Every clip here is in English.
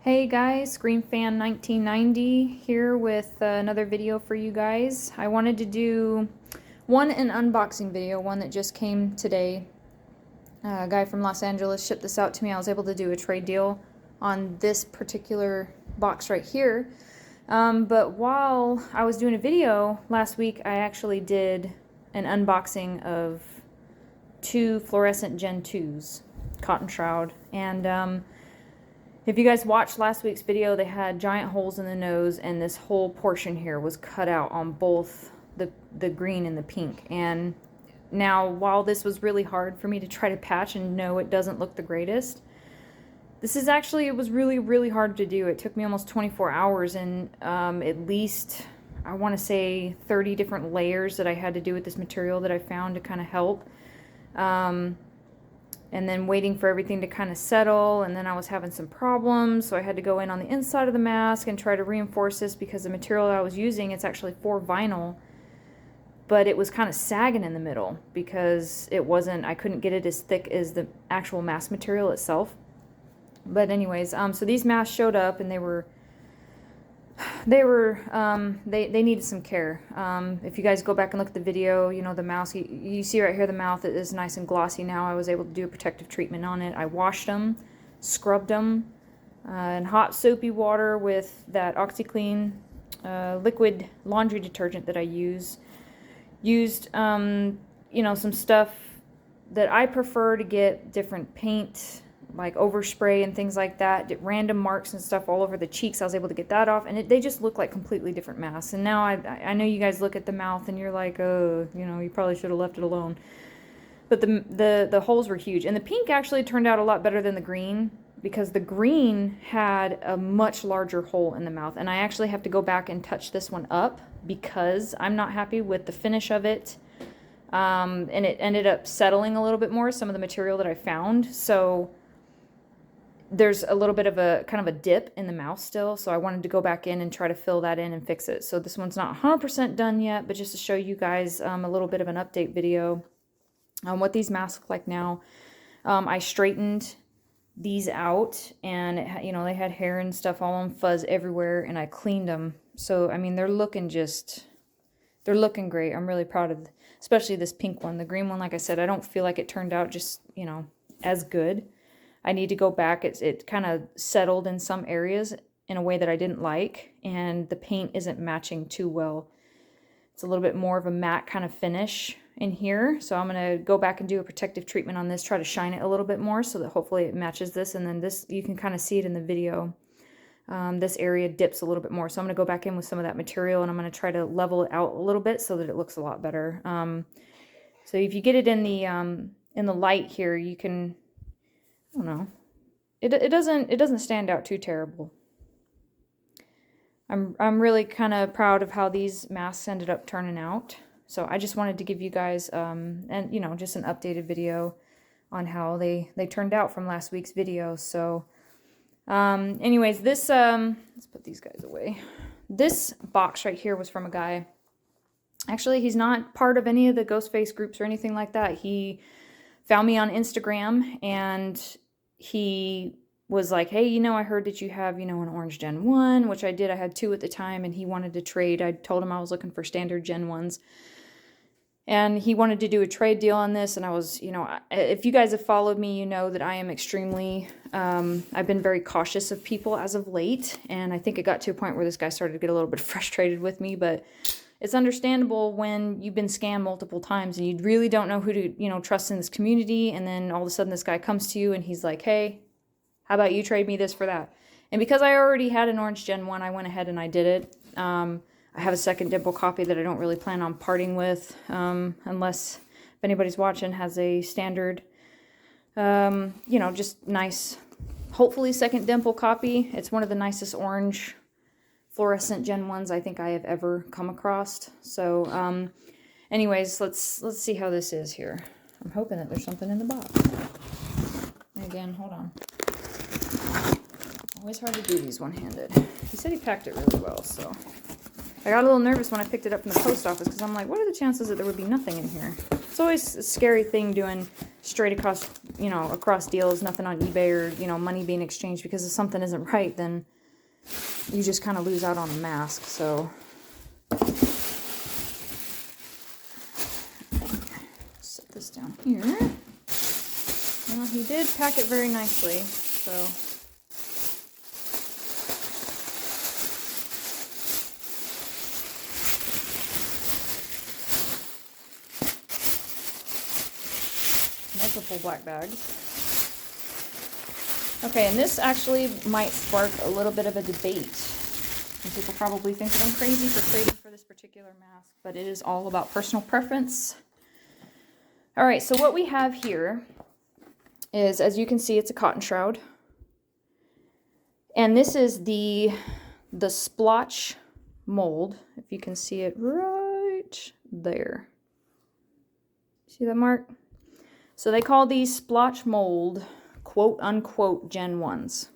Hey guys, Scream Fan 1990 here with another video for you guys. I wanted to do an unboxing video, one that just came today. A guy from Los Angeles shipped this out to me. I was able to do a trade deal on this particular box right here. But while I was doing a video last week, I actually did an unboxing of two Flourescent Gen 2s, Cotton Shroud, and if you guys watched last week's video, they had giant holes in the nose, and this whole portion here was cut out on both the green and the pink. And now, while this was really hard for me to try to patch, and no, it doesn't look the greatest, it was really, really hard to do. It took me almost 24 hours and at least, I want to say 30 different layers that I had to do with this material that I found to kind of help. And then waiting for everything to kind of settle, and then I was having some problems, so I had to go in on the inside of the mask and try to reinforce this because the material I was using, it's actually for vinyl, but it was kind of sagging in the middle because I couldn't get it as thick as the actual mask material itself. But anyways, so these masks showed up, and they needed some care. If you guys go back and look at the video, you know, the mouse, you see right here the mouth is nice and glossy now. I was able to do a protective treatment on it. I washed them, scrubbed them in hot soapy water with that OxyClean liquid laundry detergent that I use. Used, you know, some stuff that I prefer to get different paint, like overspray and things like that, random marks and stuff all over the cheeks. I was able to get that off, and they just look like completely different masks. And now I know you guys look at the mouth and you're like, oh, you know, you probably should have left it alone. But the holes were huge, and the pink actually turned out a lot better than the green, because the green had a much larger hole in the mouth, and I actually have to go back and touch this one up because I'm not happy with the finish of it. And it ended up settling a little bit more, some of the material that I found. So there's a little bit of a kind of a dip in the mouth still, so I wanted to go back in and try to fill that in and fix it. So this one's not 100% done yet, but just to show you guys a little bit of an update video on what these masks look like now. I straightened these out, and you know, they had hair and stuff all on fuzz everywhere, and I cleaned them. So I mean, they're looking great. I'm really proud of, especially this pink one. The green one, like I said, I don't feel like it turned out just, you know, as good. I need to go back. It kind of settled in some areas in a way that I didn't like, and the paint isn't matching too well. It's a little bit more of a matte kind of finish in here, so I'm going to go back and do a protective treatment on this, try to shine it a little bit more so that hopefully it matches this. And then this, you can kind of see it in the video. This area dips a little bit more, so I'm going to go back in with some of that material, and I'm going to try to level it out a little bit so that it looks a lot better. So if you get it in the light here, you can, I don't know, it doesn't stand out too terrible. I'm really kind of proud of how these masks ended up turning out. So I just wanted to give you guys and you know, just an updated video on how they turned out from last week's video. So anyways, this let's put these guys away. This box right here was from a guy. Actually, he's not part of any of the Ghostface groups or anything like that. He found me on Instagram, and he was like, hey, you know, I heard that you have, you know, an orange Gen 1, which I did. I had 2 at the time, and he wanted to trade. I told him I was looking for standard Gen 1s. And he wanted to do a trade deal on this, and I was, you know, if you guys have followed me, you know that I am extremely, I've been very cautious of people as of late, and I think it got to a point where this guy started to get a little bit frustrated with me, but it's understandable when you've been scammed multiple times and you really don't know who to, you know, trust in this community, and then all of a sudden this guy comes to you and he's like, hey, how about you trade me this for that? And because I already had an orange Gen 1, I went ahead and I did it. I have a second dimple copy that I don't really plan on parting with, unless, if anybody's watching, has a standard, you know, just nice, hopefully second dimple copy. It's one of the nicest orange Flourescent Gen 1s I think I have ever come across. So, anyways, let's see how this is here. I'm hoping that there's something in the box. Again, hold on. Always hard to do these one-handed. He said he packed it really well, so I got a little nervous when I picked it up from the post office because I'm like, what are the chances that there would be nothing in here? It's always a scary thing doing straight across you know, across deals, nothing on eBay or, you know, money being exchanged, because if something isn't right, then you just kind of lose out on a mask. So set this down here. Well, he did pack it very nicely, so. Multiple black bags. Okay, and this actually might spark a little bit of a debate. And people probably think that I'm crazy for trading for this particular mask, but it is all about personal preference. All right, so what we have here is, as you can see, it's a cotton shroud. And this is the Splotch mold, if you can see it right there. See that mark? So they call these Splotch mold, quote unquote, Gen 1s.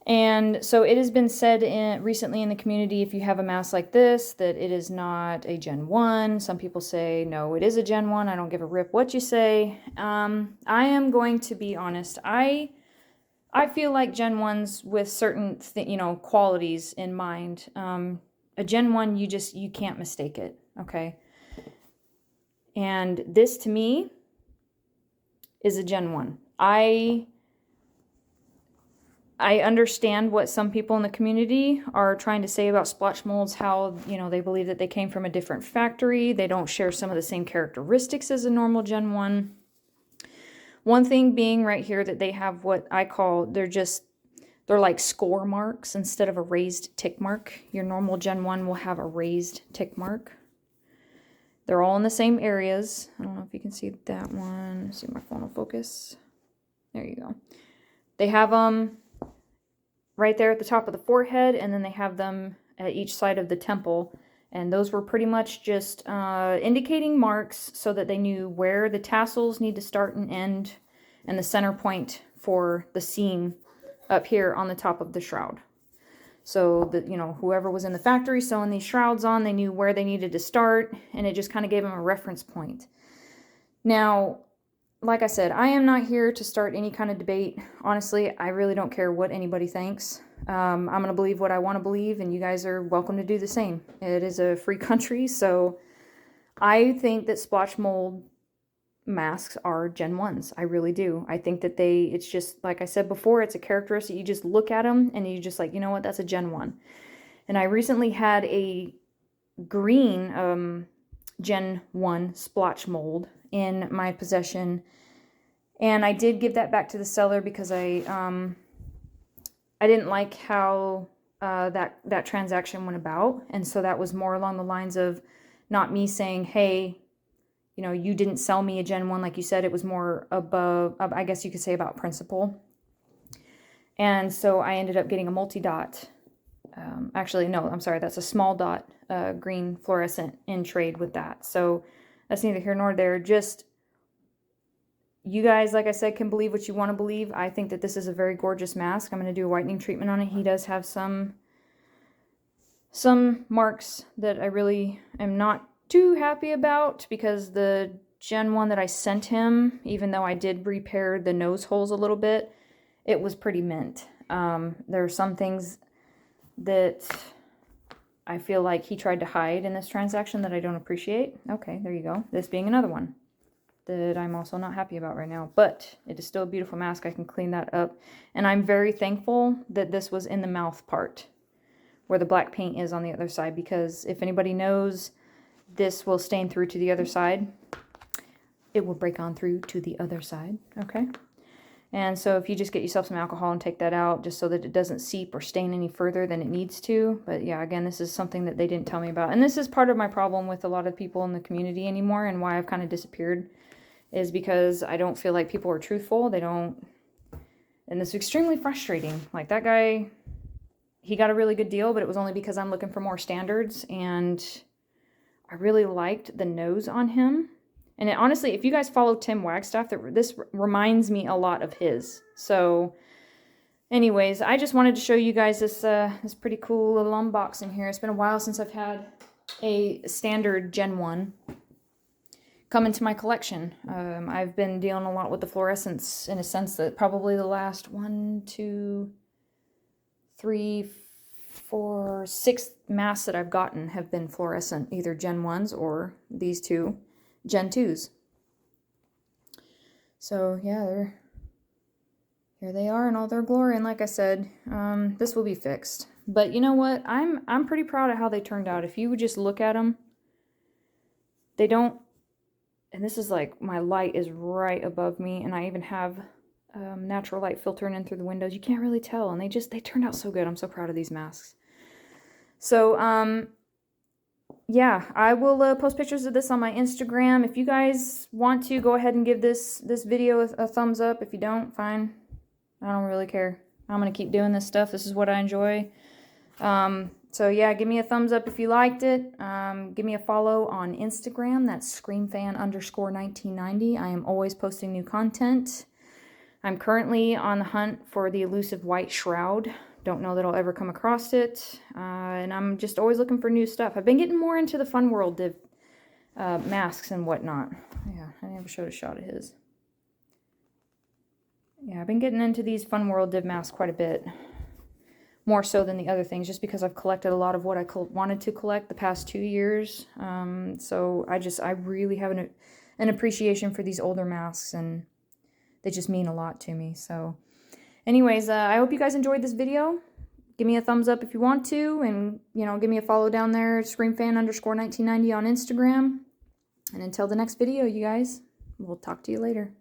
And so it has been said recently in the community, if you have a mask like this, that it is not a Gen 1. Some people say, no, it is a Gen 1. I don't give a rip what you say. I am going to be honest. I feel like Gen 1s with certain qualities in mind. A Gen 1, you can't mistake it, okay? And this, to me, is a Gen 1. I understand what some people in the community are trying to say about splotch molds, how, you know, they believe that they came from a different factory. They don't share some of the same characteristics as a normal Gen 1. One thing being right here that they have what I call, they're like score marks instead of a raised tick mark. Your normal Gen 1 will have a raised tick mark. They're all in the same areas. I don't know if you can see that one. Let's see if my phone will focus. There you go. They have them right there at the top of the forehead, and then they have them at each side of the temple. And those were pretty much just indicating marks so that they knew where the tassels need to start and end, and the center point for the seam up here on the top of the shroud. So that, you know, whoever was in the factory sewing these shrouds on, they knew where they needed to start, and it just kind of gave them a reference point. Now, like I said, I am not here to start any kind of debate. Honestly, I really don't care what anybody thinks. I'm going to believe what I want to believe, and you guys are welcome to do the same. It is a free country, so I think that splotch mold masks are Gen 1s. I really do. I think that it's just, like I said before, it's a characteristic. You just look at them, and you just like, you know what, that's a Gen 1. And I recently had a green Gen 1 splotch mold in my possession, and I did give that back to the seller because I didn't like how that transaction went about. And so that was more along the lines of not me saying, hey, you know, you didn't sell me a Gen 1 like you said. It was more above, I guess you could say, about principle. And so I ended up getting a multi-dot. Actually, no, I'm sorry, that's a small dot green fluorescent in trade with that. So that's neither here nor there. Just, you guys, like I said, can believe what you want to believe. I think that this is a very gorgeous mask. I'm going to do a whitening treatment on it. He does have some marks that I really am not too happy about, because the Gen 1 that I sent him, even though I did repair the nose holes a little bit, it was pretty mint. There are some things that I feel like he tried to hide in this transaction that I don't appreciate. Okay, there you go. This being another one that I'm also not happy about right now. But it is still a beautiful mask. I can clean that up. And I'm very thankful that this was in the mouth part, where the black paint is on the other side, because if anybody knows, this will stain through to the other side. It will break on through to the other side, okay? And so if you just get yourself some alcohol and take that out, just so that it doesn't seep or stain any further than it needs to. But yeah, again, this is something that they didn't tell me about. And this is part of my problem with a lot of people in the community anymore, and why I've kind of disappeared, is because I don't feel like people are truthful. They don't, and it's extremely frustrating. Like that guy, he got a really good deal, but it was only because I'm looking for more standards, and I really liked the nose on him. And it, honestly, if you guys follow Tim Wagstaff, this reminds me a lot of his. So anyways, I just wanted to show you guys this pretty cool little unboxing here. It's been a while since I've had a standard Gen 1 come into my collection. I've been dealing a lot with the fluorescents in a sense that probably the last 1, 2, 3, 4, 6 masks that I've gotten have been fluorescent, either Gen 1s or these two Gen 2s. So yeah, here they are in all their glory, and like I said, this will be fixed. But you know what? I'm pretty proud of how they turned out. If you would just look at them, they don't, and this is like, my light is right above me, and I even have natural light filtering in through the windows. You can't really tell, and they turned out so good. I'm so proud of these masks. So yeah, I will post pictures of this on my Instagram. If you guys want to, go ahead and give this video a thumbs up. If you don't, fine. I don't really care. I'm going to keep doing this stuff. This is what I enjoy. So yeah, give me a thumbs up if you liked it. Give me a follow on Instagram. That's screamfan_1990. I am always posting new content. I'm currently on the hunt for the elusive white shroud. Don't know that I'll ever come across it. And I'm just always looking for new stuff. I've been getting more into the Fun World div masks and whatnot. Yeah, I never showed a shot of his. Yeah, I've been getting into these Fun World div masks quite a bit. More so than the other things, just because I've collected a lot of what I wanted to collect the past 2 years. So I really have an appreciation for these older masks, and they just mean a lot to me. So anyways, I hope you guys enjoyed this video. Give me a thumbs up if you want to, and you know, give me a follow down there, screamfan_1990 on Instagram. And until the next video, you guys, we'll talk to you later.